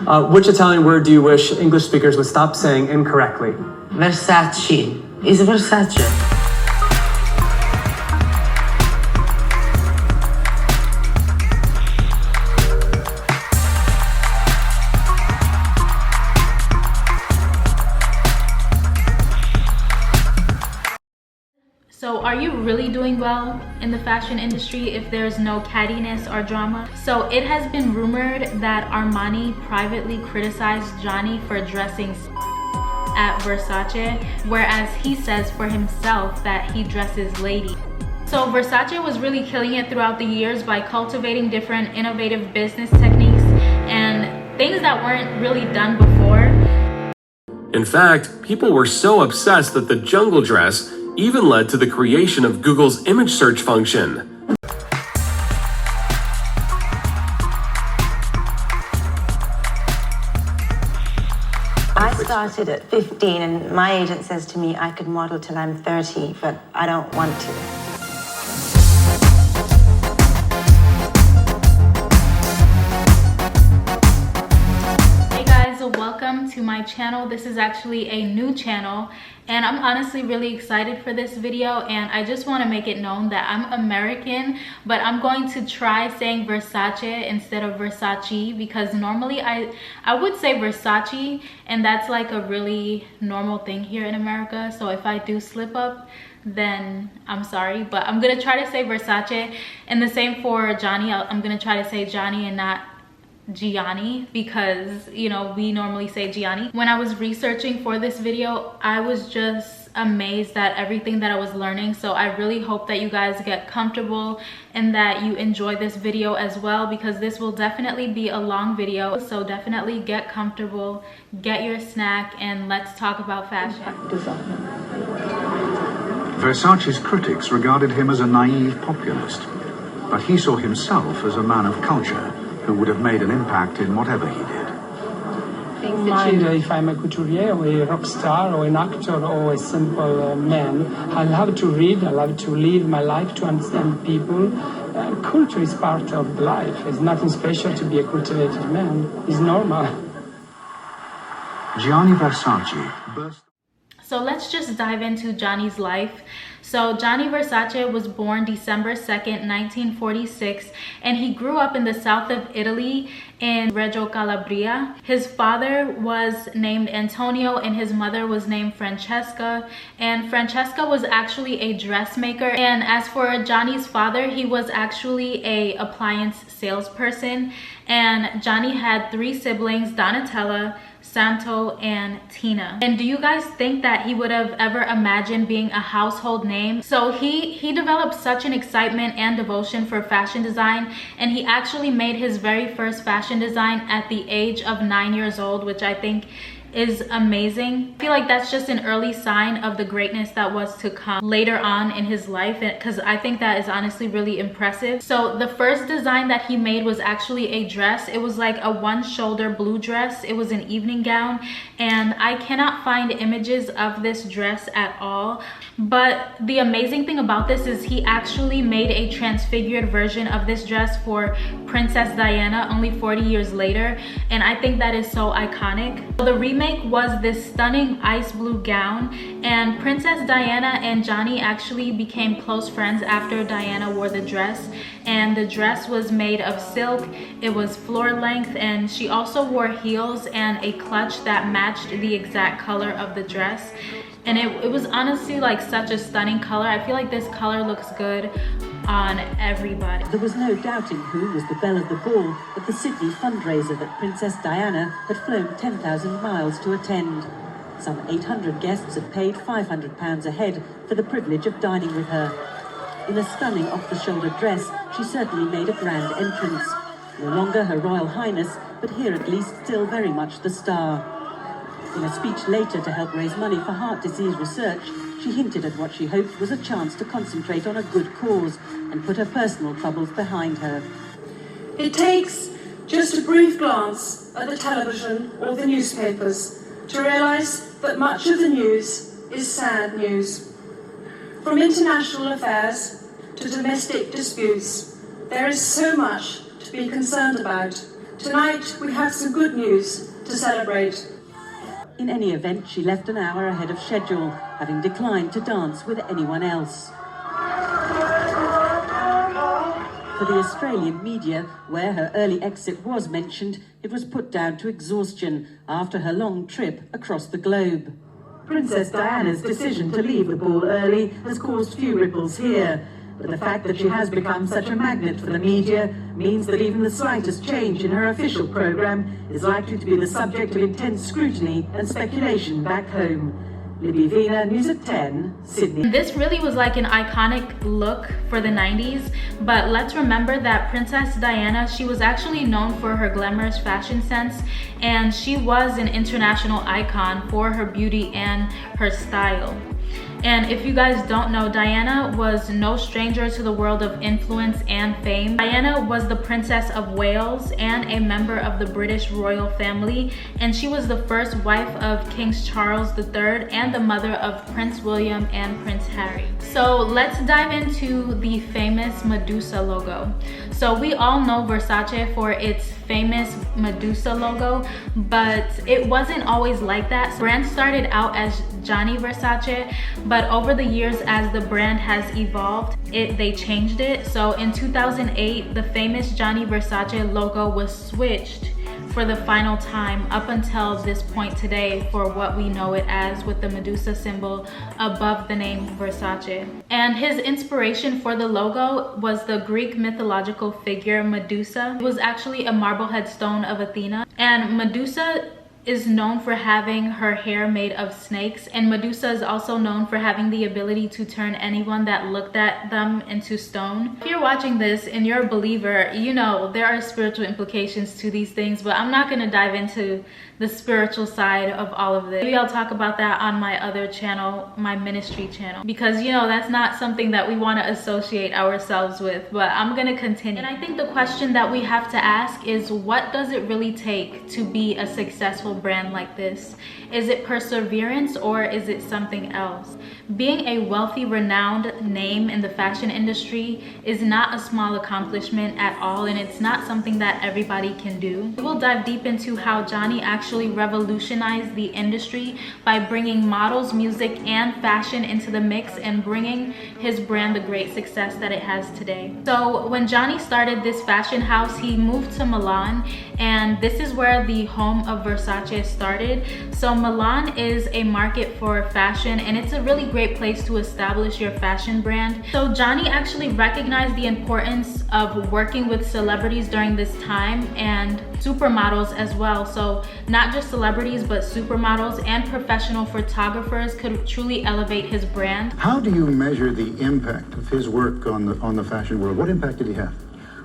Which Italian word do you wish English speakers would stop saying incorrectly? Versace. Is Versace. So are you really doing well in the fashion industry if there's no cattiness or drama? So it has been rumored that Armani privately criticized Gianni for dressing at Versace, whereas he says for himself that he dresses lady. So Versace was really killing it throughout the years by cultivating different innovative business techniques and things that weren't really done before. In fact, people were so obsessed that the jungle dress even led to the creation of Google's image search function. I started at 15 and my agent says to me I could model till I'm 30, but I don't want to. Welcome to my channel. This is actually a new channel and I'm honestly really excited for this video, and I just want to make it known that I'm American, but I'm going to try saying Versace instead of Versace because normally I would say Versace, and that's like a really normal thing here in America. So if I do slip up, then I'm sorry, but I'm gonna try to say Versace. And the same for Gianni. I'm gonna try to say Gianni and not Gianni because, you know, we normally say Gianni. When I was researching for this video, I was just amazed at everything that I was learning. So I really hope that you guys get comfortable and that you enjoy this video as well, because this will definitely be a long video. So definitely get comfortable, get your snack, and let's talk about fashion. Versace's critics regarded him as a naive populist, but he saw himself as a man of culture who would have made an impact in whatever he did. I don't mind if I'm a couturier or a rock star or an actor or a simple man. I love to read, I love to live my life, to understand people. Culture is part of life. It's nothing special to be a cultivated man. It's normal. Gianni Versace burst. So let's just dive into Gianni's life. So Gianni Versace was born December 2nd, 1946, and he grew up in the south of Italy in Reggio Calabria. His father was named Antonio and his mother was named Francesca, and Francesca was actually a dressmaker. And as for Gianni's father, he was actually a appliance salesperson. And Gianni had 3 siblings, Donatella, Santo, and Tina. And do you guys think that he would have ever imagined being a household name? So he developed such an excitement and devotion for fashion design, and he actually made his very first fashion design at the age of 9 years old, which I think is amazing. I feel like that's just an early sign of the greatness that was to come later on in his life, because I think that is honestly really impressive. So the first design that he made was actually a dress. It was like a one-shoulder blue dress. It was an evening gown, and I cannot find images of this dress at all. But the amazing thing about this is he actually made a transfigured version of this dress for Princess Diana only 40 years later, and I think that is so iconic. The remake was this stunning ice blue gown, and Princess Diana and Gianni actually became close friends after Diana wore the dress. And the dress was made of silk, it was floor length, and she also wore heels and a clutch that matched the exact color of the dress. And it was honestly like such a stunning color. I feel like this color looks good on everybody. There was no doubting who was the belle of the ball at the Sydney fundraiser that Princess Diana had flown 10,000 miles to attend. Some 800 guests had paid £500 a head for the privilege of dining with her. In a stunning off-the-shoulder dress, she certainly made a grand entrance. No longer Her Royal Highness, but here at least still very much the star. In a speech later to help raise money for heart disease research, she hinted at what she hoped was a chance to concentrate on a good cause and put her personal troubles behind her. It takes just a brief glance at the television or the newspapers to realise that much of the news is sad news. From international affairs to domestic disputes, there is so much to be concerned about, Tonight, we have some good news to celebrate. In any event, she left an hour ahead of schedule, having declined to dance with anyone else. For the Australian media, where her early exit was mentioned, it was put down to exhaustion after her long trip across the globe. Princess Diana's decision to leave the ball early has caused few ripples here, but the fact that she has become such a magnet for the media means that even the slightest change in her official programme is likely to be the subject of intense scrutiny and speculation back home. Libby Vina, News at 10, Sydney. This really was like an iconic look for the 90s, but let's remember that Princess Diana, she was actually known for her glamorous fashion sense, and she was an international icon for her beauty and her style. And if you guys don't know, Diana was no stranger to the world of influence and fame. Diana was the Princess of Wales and a member of the British royal family, and she was the first wife of King Charles III and the mother of Prince William and Prince Harry. So let's dive into the famous Medusa logo. So we all know Versace for its famous Medusa logo, but it wasn't always like that. The brand started out as Gianni Versace, but over the years as the brand has evolved, they changed it. So in 2008, the famous Gianni Versace logo was switched for the final time up until this point today for what we know it as, with the Medusa symbol above the name Versace. And his inspiration for the logo was the Greek mythological figure Medusa. It was actually a marblehead stone of Athena, and Medusa is known for having her hair made of snakes, and Medusa is also known for having the ability to turn anyone that looked at them into stone. If you're watching this and you're a believer, you know there are spiritual implications to these things, but I'm not going to dive into the spiritual side of all of this. Maybe I'll talk about that on my other channel, my ministry channel, because you know that's not something that we want to associate ourselves with, but I'm going to continue. And I think the question that we have to ask is, what does it really take to be a successful brand like this? Is it perseverance, or is it something else? Being a wealthy, renowned name in the fashion industry is not a small accomplishment at all, and it's not something that everybody can do. We will dive deep into how Gianni actually revolutionized the industry by bringing models, music, and fashion into the mix and bringing his brand the great success that it has today. So when Gianni started this fashion house, he moved to Milan, and this is where the home of Versace started. So Milan is a market for fashion, and it's a really great place to establish your fashion brand. So Gianni actually recognized the importance of working with celebrities during this time, and supermodels as well. So not just celebrities, but supermodels and professional photographers could truly elevate his brand. How do you measure the impact of his work on the fashion world? What impact did he have?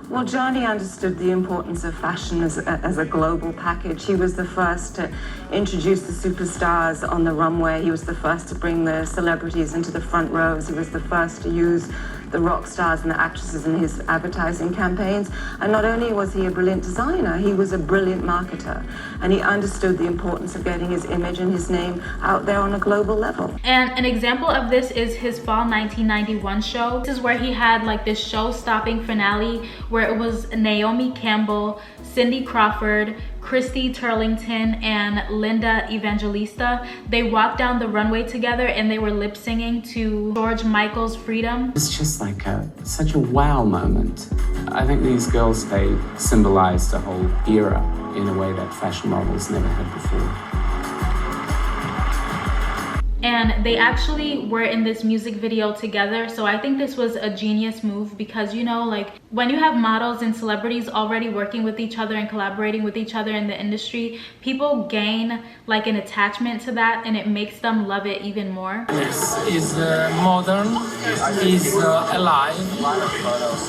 Well, Gianni understood the importance of fashion as a global package. He was the first to introduce the superstars on the runway. He was the first to bring the celebrities into the front rows. He was the first to use the rock stars and the actresses in his advertising campaigns. And not only was he a brilliant designer, he was a brilliant marketer. And he understood the importance of getting his image and his name out there on a global level. And an example of this is his fall 1991 show. This is where he had like this show-stopping finale where it was Naomi Campbell, Cindy Crawford, Christy Turlington, and Linda Evangelista. They walked down the runway together and they were lip singing to George Michael's Freedom. It's just like such a wow moment. I think these girls, they symbolized a whole era in a way that fashion models never had before. And they actually were in this music video together. So I think this was a genius move, because you know, like when you have models and celebrities already working with each other and collaborating with each other in the industry, people gain like an attachment to that, and it makes them love it even more. Yes, is modern, is alive,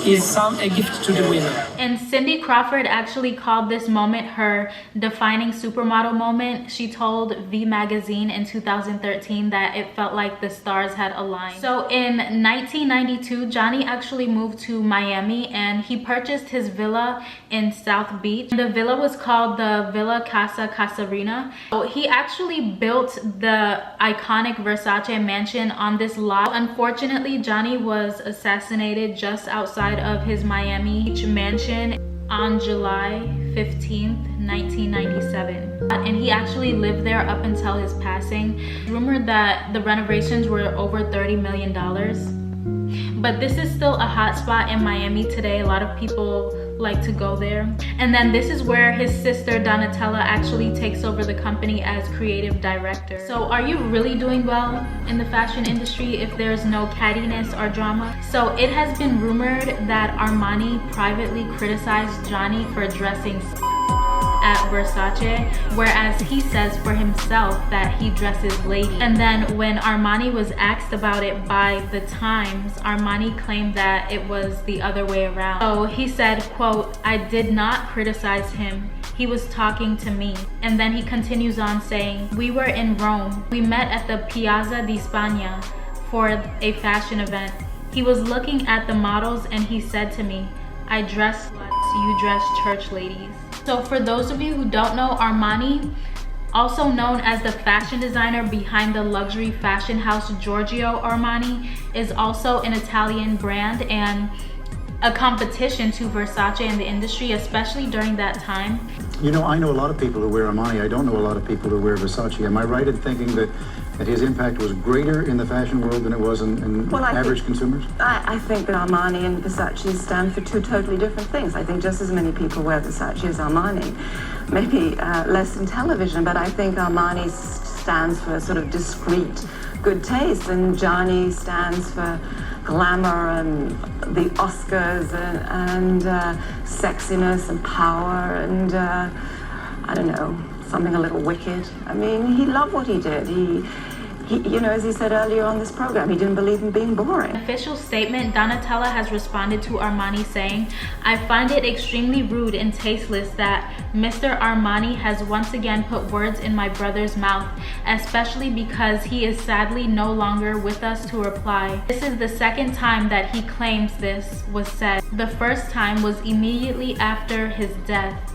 is a gift to the winner. And Cindy Crawford actually called this moment her defining supermodel moment. She told V Magazine in 2013 that it felt like the stars had aligned. So in 1992, Gianni actually moved to Miami and he purchased his villa in South Beach. The villa was called the Villa Casa Casarina. So he actually built the iconic Versace mansion on this lot. Unfortunately, Gianni was assassinated just outside of his Miami Beach mansion on July 15th, 1997. And he actually lived there up until his passing. Rumored that the renovations were over $30 million. But this is still a hot spot in Miami today. A lot of people like to go there. And then this is where his sister Donatella actually takes over the company as creative director. So are you really doing well in the fashion industry if there's no cattiness or drama? So it has been rumored that Armani privately criticized Gianni for dressing at Versace, whereas he says for himself that he dresses lady. And then when Armani was asked about it by the Times, Armani claimed that it was the other way around. So he said, quote, "I did not criticize him. He was talking to me." And then he continues on saying, "We were in Rome. We met at the Piazza di Spagna for a fashion event. He was looking at the models and he said to me, 'I dress sluts, you dress church ladies.'" So for those of you who don't know, Armani, also known as the fashion designer behind the luxury fashion house Giorgio Armani, is also an Italian brand and a competition to Versace in the industry, especially during that time. You know, I know a lot of people who wear Armani. I don't know a lot of people who wear Versace. Am I right in thinking that his impact was greater in the fashion world than it was in average consumers? I think that Armani and Versace stand for two totally different things. I think just as many people wear Versace as Armani. Maybe less in television, but I think Armani stands for sort of discreet good taste, and Gianni stands for glamour and the Oscars and sexiness and power and I don't know, something a little wicked. I mean, he loved what he did. He, you know, as he said earlier on this program, he didn't believe in being boring. In an official statement, Donatella has responded to Armani saying, "I find it extremely rude and tasteless that Mr. Armani has once again put words in my brother's mouth, especially because he is sadly no longer with us to reply. This is the second time that he claims this was said. The first time was immediately after his death,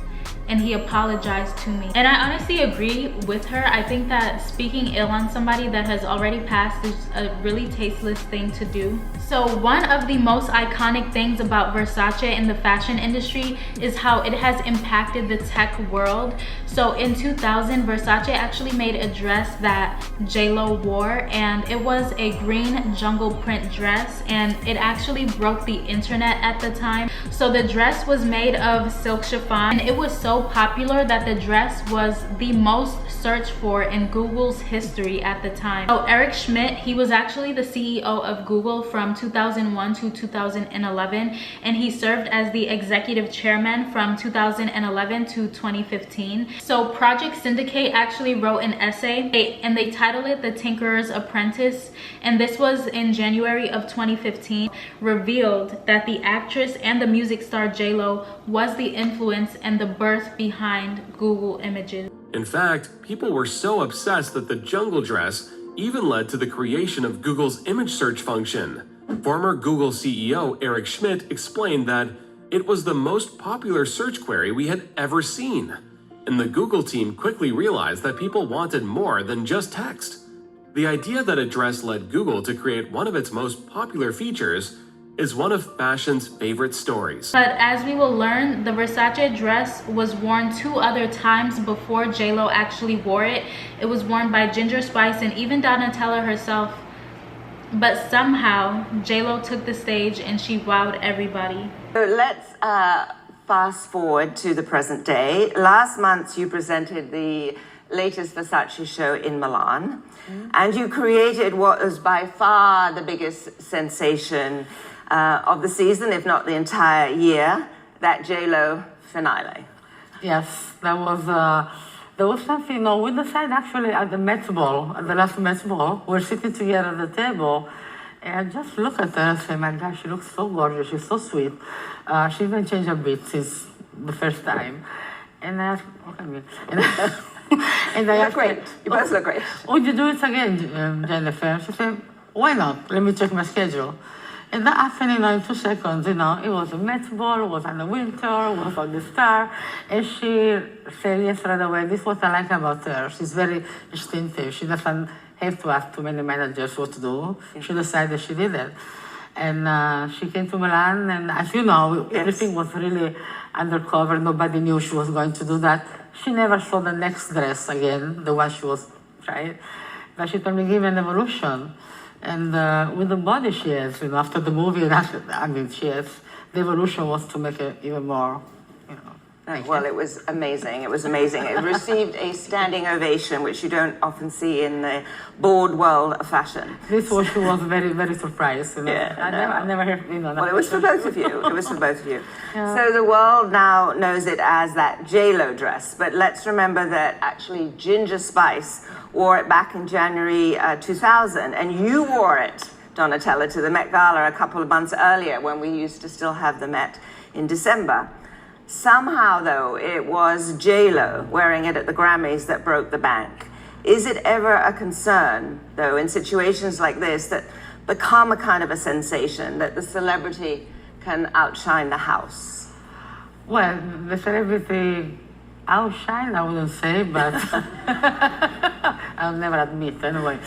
and he apologized to me." And I honestly agree with her. I think that speaking ill on somebody that has already passed is a really tasteless thing to do. So one of the most iconic things about Versace in the fashion industry is how it has impacted the tech world. So in 2000, Versace actually made a dress that J-Lo wore, and it was a green jungle print dress, and it actually broke the internet at the time. So the dress was made of silk chiffon, and it was so popular that the dress was the most searched for in Google's history at the time. So Eric Schmidt, he was actually the CEO of Google from 2001 to 2011, and he served as the executive chairman from 2011 to 2015. So Project Syndicate actually wrote an essay, and they titled it The Tinkerer's Apprentice, and this was in January of 2015, revealed that the actress and the music star J-Lo was the influence and the birth behind Google Images. In fact, people were so obsessed that the jungle dress even led to the creation of Google's image search function. Former Google CEO Eric Schmidt explained that it was the most popular search query we had ever seen. And the Google team quickly realized that people wanted more than just text. The idea that a dress led Google to create one of its most popular features is one of fashion's favorite stories. But as we will learn, the Versace dress was worn 2 other times before J-Lo actually wore it. It was worn by Ginger Spice and even Donatella herself. But somehow, J-Lo took the stage and she wowed everybody. So let's fast forward to the present day. Last month, you presented the latest Versace show in Milan, and you created what was by far the biggest sensation of the season, if not the entire year, that J-Lo finale. Yes, there was something, we decided actually at the Met Ball, at the last Met Ball, we're sitting together at the table, and just look at her and say, my God, she looks so gorgeous, she's so sweet. She even changed her beat since the first time. And I asked, and I look great. You both look great. Would you do it again, Jennifer? She said, why not? Let me check my schedule. And that happened in 2 seconds, it was a Met Ball, it was in the winter, it was on the Star, and she said yes right away. This is what I like about her. She's very instinctive. She doesn't have to ask too many managers what to do. She decided she did it. And she came to Milan, and as you know, everything was really undercover. Nobody knew she was going to do that. She never saw the next dress again, the one she was trying. But she told me, give an evolution. And with the body she has, you know, after the movie, and after, I mean, she has, the evolution was to make it even more, you know. Well, it was amazing. It was amazing. It received a standing ovation, which you don't often see in the board world of fashion. This was, she was very, very surprised. You know? Yeah, I never heard, you know. Well, it was for both of you. It was for both of you. Yeah. So the world now knows it as that J-Lo dress, but let's remember that actually Ginger Spice wore it back in January 2000, and you wore it, Donatella, to the Met Gala a couple of months earlier when we used to still have the Met in December. Somehow, though, it was J-Lo wearing it at the Grammys that broke the bank. Is it ever a concern, though, in situations like this that become a kind of a sensation, that the celebrity can outshine the house? Well, the celebrity outshine, I wouldn't say, but I'll never admit anyway.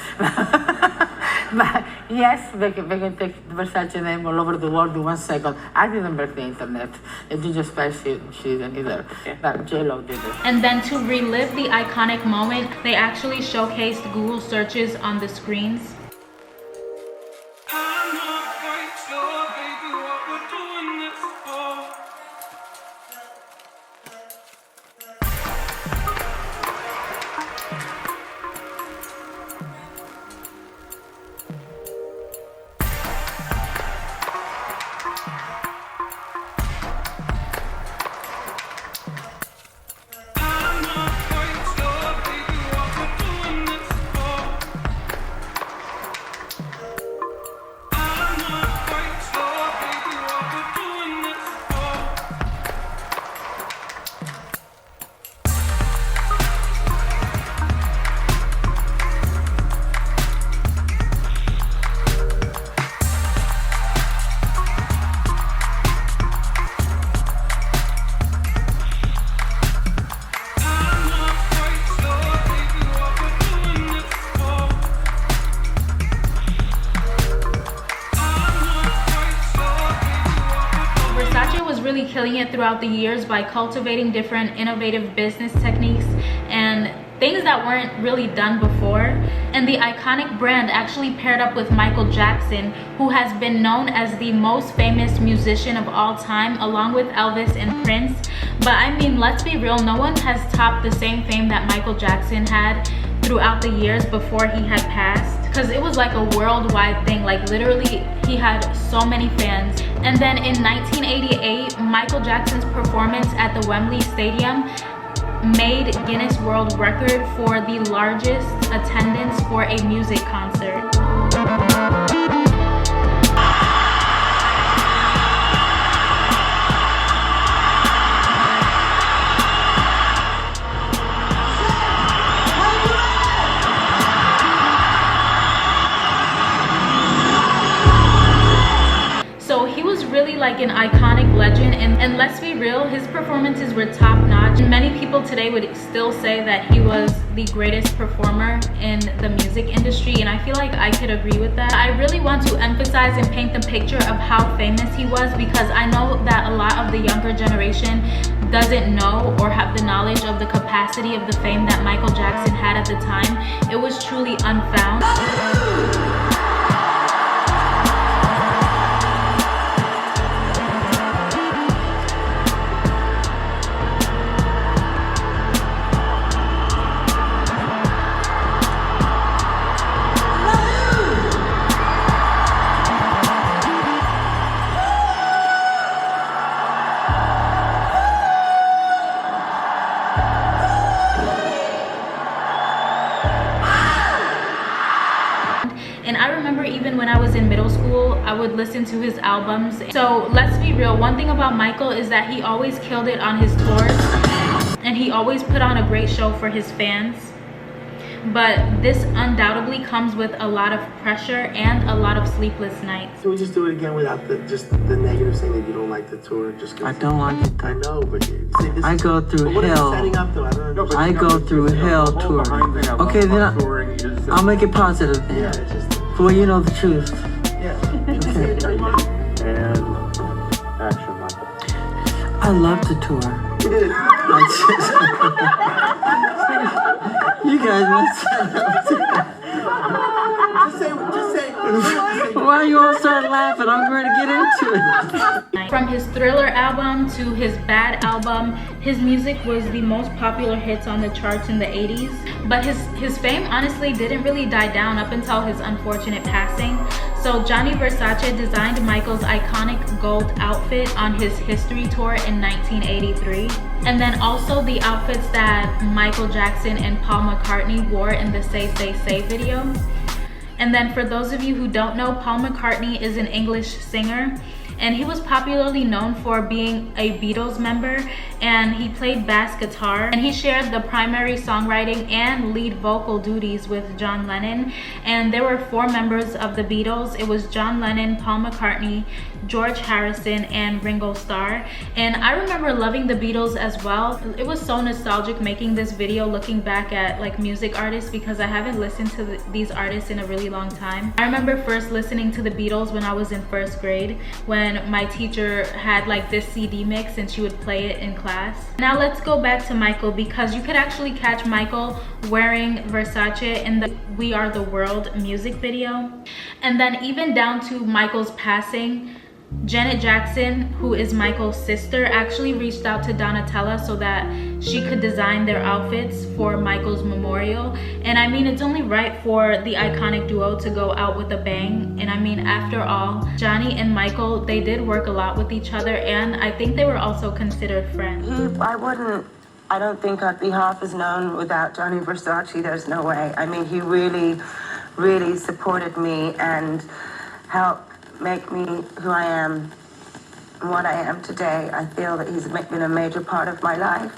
But yes, they can take the Versace name all over the world in 1 second. I didn't break the internet. And Ginger Spice, she didn't either. But J-Lo did it. And then to relive the iconic moment, they actually showcased Google searches on the screens. Killing it throughout the years by cultivating different innovative business techniques and things that weren't really done before. And the iconic brand actually paired up with Michael Jackson, who has been known as the most famous musician of all time, along with Elvis and Prince. But I mean, let's be real, no one has topped the same fame that Michael Jackson had throughout the years before he had passed, because it was like a worldwide thing. Like literally, he had so many fans. And then in 1988, Michael Jackson's performance at the Wembley Stadium made Guinness World Record for the largest attendance for a music concert. Really like an iconic legend, and let's be real, his performances were top-notch. Many people today would still say that he was the greatest performer in the music industry, and I feel like I could agree with that. I really want to emphasize and paint the picture of how famous he was, because I know that a lot of the younger generation doesn't know or have the knowledge of the capacity of the fame that Michael Jackson had at the time. It was truly unfound. And I remember even when I was in middle school, I would listen to his albums. So let's be real, one thing about Michael is that he always killed it on his tours, and he always put on a great show for his fans. But this undoubtedly comes with a lot of pressure and a lot of sleepless nights. Can we just do it again without the negative saying that you don't like the tour? Just I don't like it. I know, but I go through hell. I go through hell touring. Okay, then I'll make it positive then. Yeah, it's just. Well, you know the truth. Yeah. Okay. I love to tour. You guys must Just say. Why you all start laughing? I'm going to get into it. From his Thriller album to his Bad album, his music was the most popular hits on the charts in the 80s. But his fame honestly didn't really die down up until his unfortunate passing. So Gianni Versace designed Michael's iconic gold outfit on his History Tour in 1983. And then also the outfits that Michael Jackson and Paul McCartney wore in the Say Say Say video. And then for those of you who don't know, Paul McCartney is an English singer, and he was popularly known for being a Beatles member, and he played bass guitar, and he shared the primary songwriting and lead vocal duties with John Lennon. And there were 4 members of the Beatles. It was John Lennon, Paul McCartney, George Harrison, and Ringo Starr. And I remember loving the Beatles as well. It was so nostalgic making this video, looking back at like music artists, because I haven't listened to these artists in a really long time. I remember first listening to the Beatles when I was in 1st grade, when my teacher had like this CD mix and she would play it in class. Now let's go back to Michael, because you could actually catch Michael wearing Versace in the We Are the World music video. And then even down to Michael's passing, Janet Jackson, who is Michael's sister, actually reached out to Donatella so that she could design their outfits for Michael's memorial. And I mean, it's only right for the iconic duo to go out with a bang. And I mean, after all, Gianni and Michael, they did work a lot with each other, and I think they were also considered friends. I don't think I'd be half as known without Gianni Versace. There's no way. I mean, he really, really supported me and helped make me who I am and what I am today. I feel that he's been a major part of my life.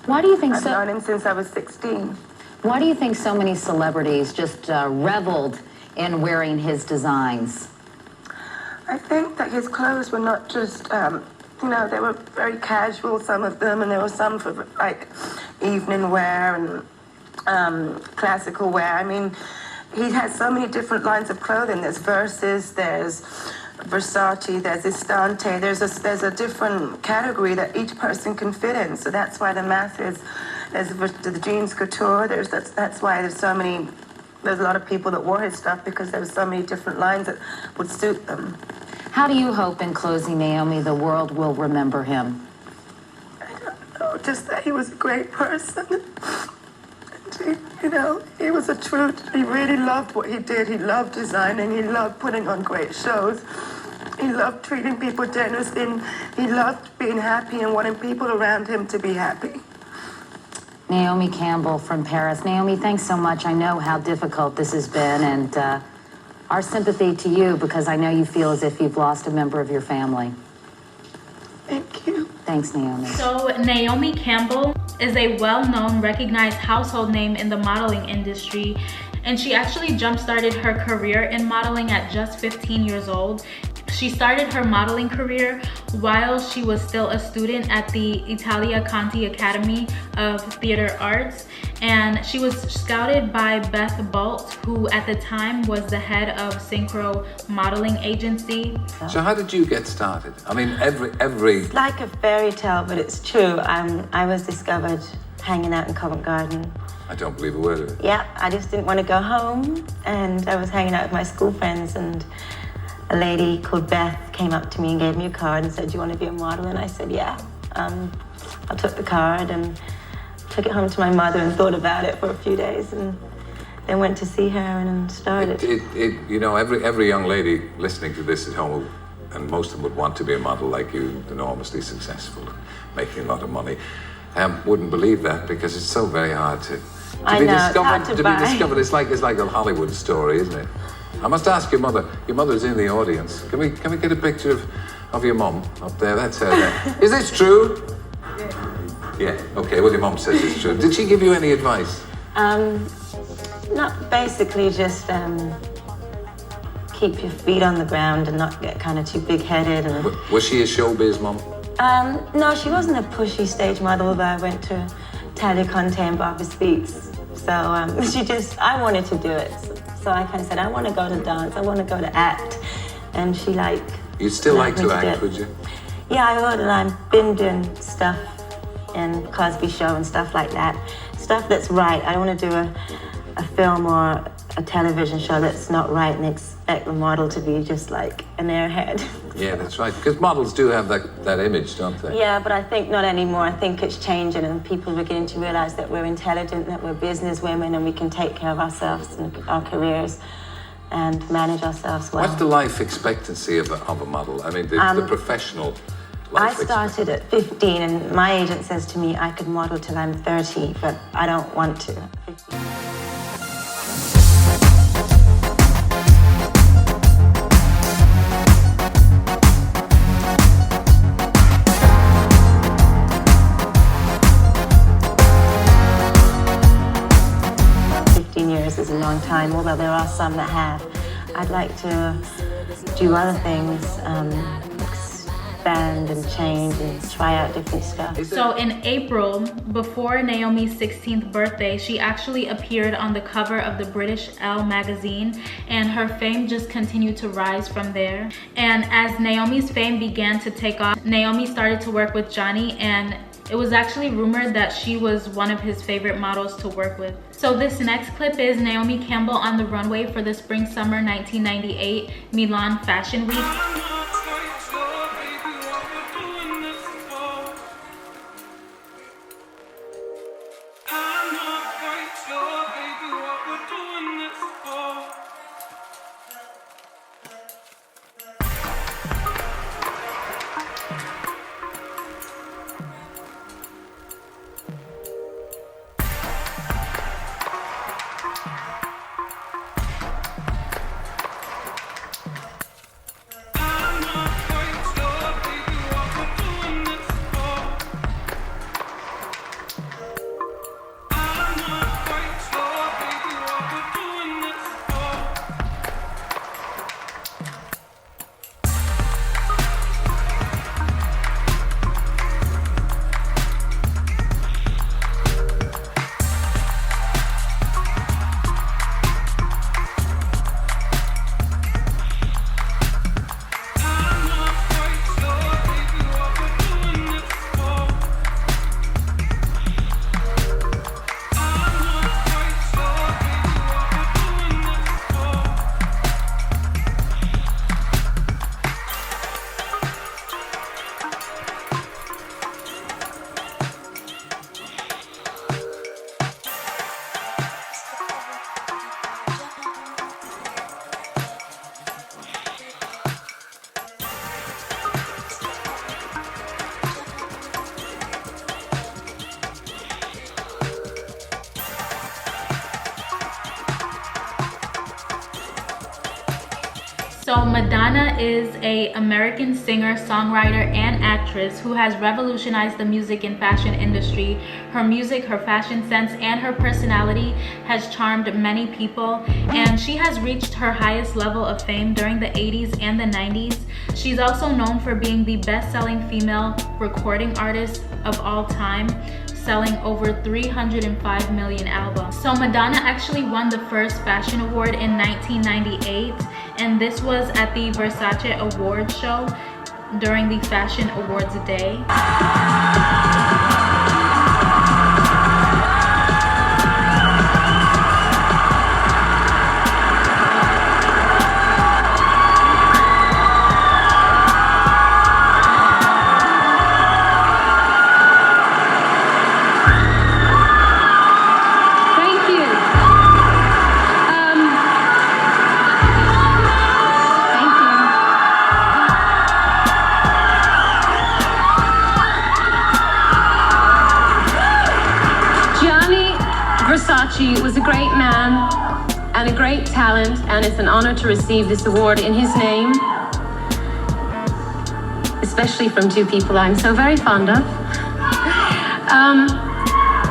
Why do you think I've known him since I was 16. Why do you think so many celebrities just reveled in wearing his designs? I think that his clothes were not just, you know, they were very casual, some of them, and there were some for like evening wear and classical wear. I mean, he has so many different lines of clothing. There's Versus, there's Versace, there's Istante. There's a different category that each person can fit in. So that's why the masses, there's the jeans couture. That's why there's a lot of people that wore his stuff, because there were so many different lines that would suit them. How do you hope, in closing, Naomi, the world will remember him? I don't know, just that he was a great person. You know, he was a he really loved what he did. He loved designing. He loved putting on great shows. He loved treating people generously. And he loved being happy and wanting people around him to be happy. Naomi Campbell from Paris. Naomi, thanks so much. I know how difficult this has been, and our sympathy to you, because I know you feel as if you've lost a member of your family. Thank you. Thanks, Naomi. So Naomi Campbell is a well-known, recognized household name in the modeling industry, and she actually jump-started her career in modeling at just 15 years old. She started her modeling career while she was still a student at the Italia Conti Academy of Theater Arts, and she was scouted by Beth Bolt, who at the time was the head of Synchro Modeling Agency. So how did you get started? I mean, every... It's like a fairy tale, but it's true. I was discovered hanging out in Covent Garden. I don't believe a word of it. Yeah, I just didn't want to go home, and I was hanging out with my school friends, and a lady called Beth came up to me and gave me a card and said, "Do you want to be a model?" And I said, "Yeah." I took the card and took it home to my mother and thought about it for a few days, and then went to see her and started. You know, every young lady listening to this at home, and most of them would want to be a model like you, enormously successful, making a lot of money, wouldn't believe that, because it's so very hard to be discovered. It's like a Hollywood story, isn't it? I must ask your mother. Your mother's in the audience. Can we get a picture of your mum up there? That's her there. Is this true? Yeah. Okay. Well, your mum says it's true. Did she give you any advice? Not basically, just keep your feet on the ground and not get kind of too big-headed. And was she a showbiz mum? No, she wasn't a pushy stage model, although I went to Italia Conti and Barbara Speaks. So I wanted to do it. So I kind of said, I want to go to dance, I want to go to act. And she You'd still like to act, would you? Yeah, I would, and I've been doing stuff in Cosby Show and stuff like that. Stuff that's right. I don't want to do a film or a television show that's not right and expect the model to be just like an airhead. Yeah, that's right. Because models do have that image, don't they? Yeah, but I think not anymore. I think it's changing and people are beginning to realize that we're intelligent, that we're business women and we can take care of ourselves and our careers and manage ourselves well. What's the life expectancy of a model? I mean, the professional life I started at 15 and my agent says to me I could model till I'm 30, but I don't want to. 15 years is a long time, although there are some that have. I'd like to do other things, expand and change and try out different stuff. So in April, before Naomi's 16th birthday, she actually appeared on the cover of the British Elle magazine, and her fame just continued to rise from there. And as Naomi's fame began to take off, Naomi started to work with Gianni, and it was actually rumored that she was one of his favorite models to work with. So this next clip is Naomi Campbell on the runway for the Spring-Summer 1998 Milan Fashion Week. So Madonna is an American singer, songwriter, and actress who has revolutionized the music and fashion industry. Her music, her fashion sense, and her personality has charmed many people, and she has reached her highest level of fame during the 80s and the 90s. She's also known for being the best-selling female recording artist of all time, selling over 305 million albums. So Madonna actually won the first fashion award in 1998, and this was at the Versace Awards show during the Fashion Awards Day. Versace was a great man and a great talent, and it's an honor to receive this award in his name, especially from two people I'm so very fond of.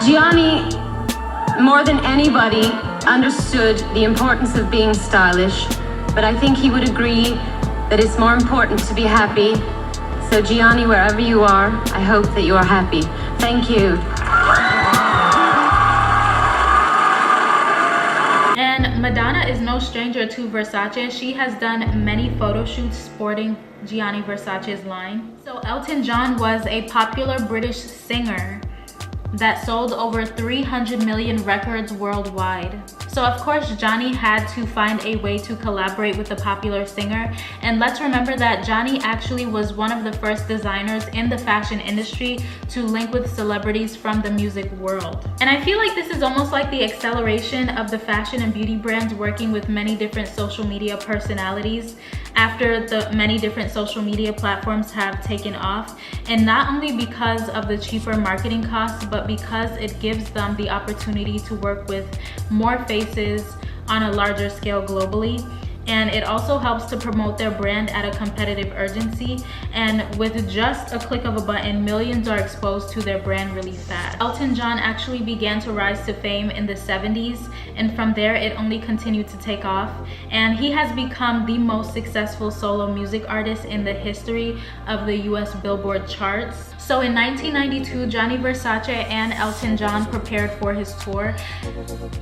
Gianni, more than anybody, understood the importance of being stylish, but I think he would agree that it's more important to be happy. So Gianni, wherever you are, I hope that you are happy. Thank you. And Madonna is no stranger to Versace. She has done many photo shoots sporting Gianni Versace's line. So Elton John was a popular British singer that sold over 300 million records worldwide. So of course Gianni had to find a way to collaborate with the popular singer, and let's remember that Gianni actually was one of the first designers in the fashion industry to link with celebrities from the music world. And I feel like this is almost like the acceleration of the fashion and beauty brands working with many different social media personalities after the many different social media platforms have taken off, and not only because of the cheaper marketing costs, but because it gives them the opportunity to work with more faces on a larger scale globally. And it also helps to promote their brand at a competitive urgency, and with just a click of a button, millions are exposed to their brand really fast. Elton John actually began to rise to fame in the 70s, and from there it only continued to take off, and he has become the most successful solo music artist in the history of the US Billboard charts. So in 1992, Gianni Versace and Elton John prepared for his tour.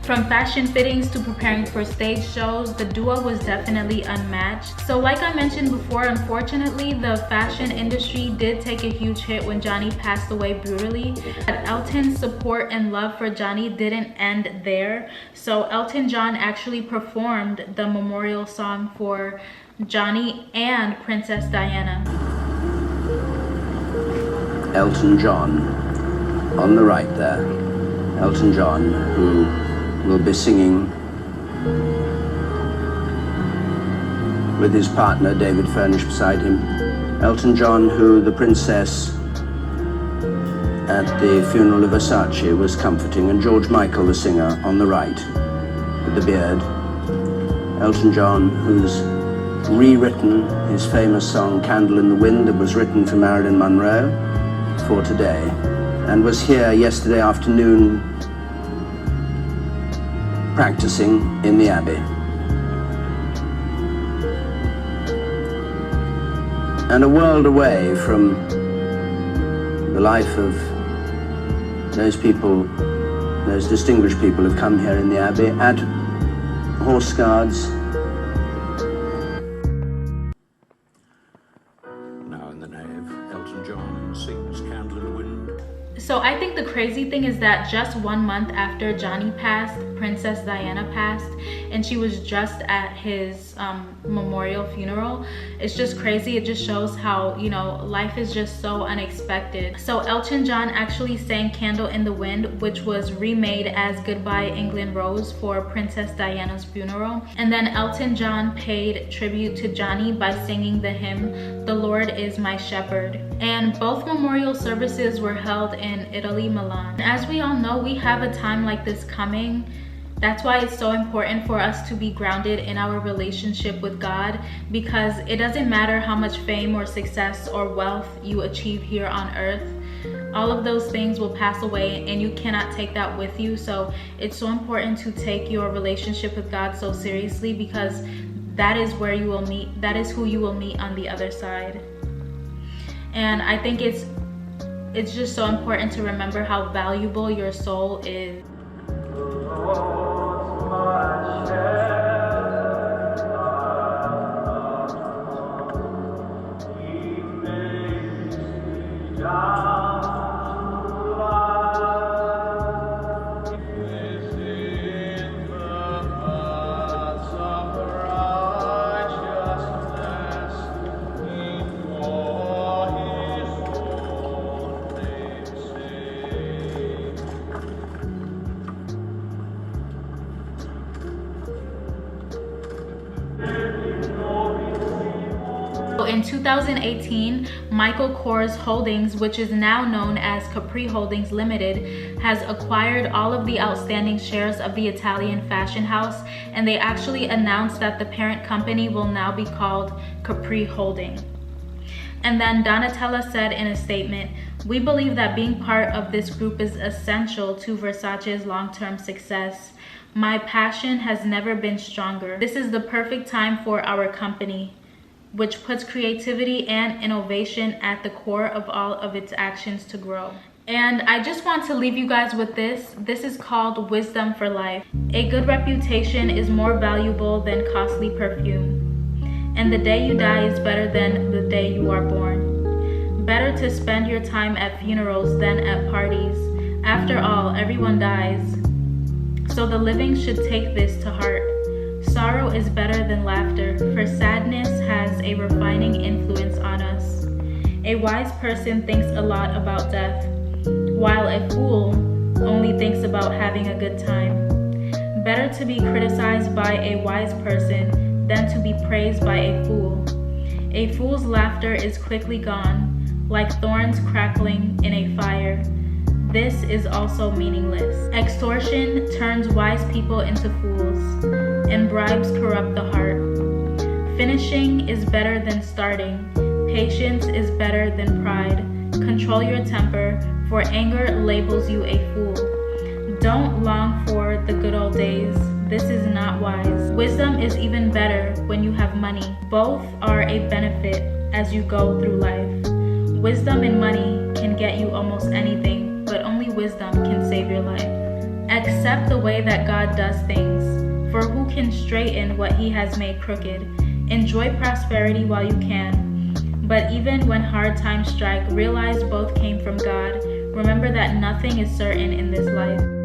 From fashion fittings to preparing for stage shows, the duo was definitely unmatched. So like I mentioned before, unfortunately, the fashion industry did take a huge hit when Gianni passed away brutally. But Elton's support and love for Gianni didn't end there. So Elton John actually performed the memorial song for Gianni and Princess Diana. Elton John, on the right there. Elton John, who will be singing with his partner, David Furnish, beside him. Elton John, who the princess at the funeral of Versace was comforting, and George Michael, the singer, on the right, with the beard. Elton John, who's rewritten his famous song, Candle in the Wind, that was written for Marilyn Monroe, for today, and was here yesterday afternoon practicing in the Abbey. And a world away from the life of those people, those distinguished people who've come here in the Abbey at Horse Guards. Now in the nave, Elton John sings Candle in the Wind. So I think the crazy thing is that just 1 month after Gianni passed, Princess Diana passed, and she was just at his memorial funeral. It's just crazy. It just shows how, you know, life is just so unexpected. So Elton John actually sang Candle in the Wind, which was remade as Goodbye England Rose for Princess Diana's funeral. And then Elton John paid tribute to Gianni by singing the hymn, The Lord is My Shepherd. And both memorial services were held in Italy, Milan. As we all know, we have a time like this coming. That's why it's so important for us to be grounded in our relationship with God, because it doesn't matter how much fame or success or wealth you achieve here on earth. All of those things will pass away and you cannot take that with you. So it's so important to take your relationship with God so seriously, because that is where you will meet, that is who you will meet on the other side. And I think it's just so important to remember how valuable your soul is. In 2018, Michael Kors Holdings, which is now known as Capri Holdings Limited, has acquired all of the outstanding shares of the Italian fashion house, and they actually announced that the parent company will now be called Capri Holding. And then Donatella said in a statement, "We believe that being part of this group is essential to Versace's long-term success. My passion has never been stronger. This is the perfect time for our company, which puts creativity and innovation at the core of all of its actions to grow." And I just want to leave you guys with this. This is called wisdom for life. A good reputation is more valuable than costly perfume. And the day you die is better than the day you are born. Better to spend your time at funerals than at parties. After all, everyone dies. So the living should take this to heart. Sorrow is better than laughter, for sadness has a refining influence on us. A wise person thinks a lot about death, while a fool only thinks about having a good time. Better to be criticized by a wise person than to be praised by a fool. A fool's laughter is quickly gone, like thorns crackling in a fire. This is also meaningless. Extortion turns wise people into fools, and bribes corrupt the heart. Finishing is better than starting. Patience is better than pride. Control your temper, for anger labels you a fool. Don't long for the good old days. This is not wise. Wisdom is even better when you have money. Both are a benefit as you go through life. Wisdom and money can get you almost anything, but only wisdom can save your life. Accept the way that God does things, for who can straighten what he has made crooked? Enjoy prosperity while you can. But even when hard times strike, realize both came from God. Remember that nothing is certain in this life.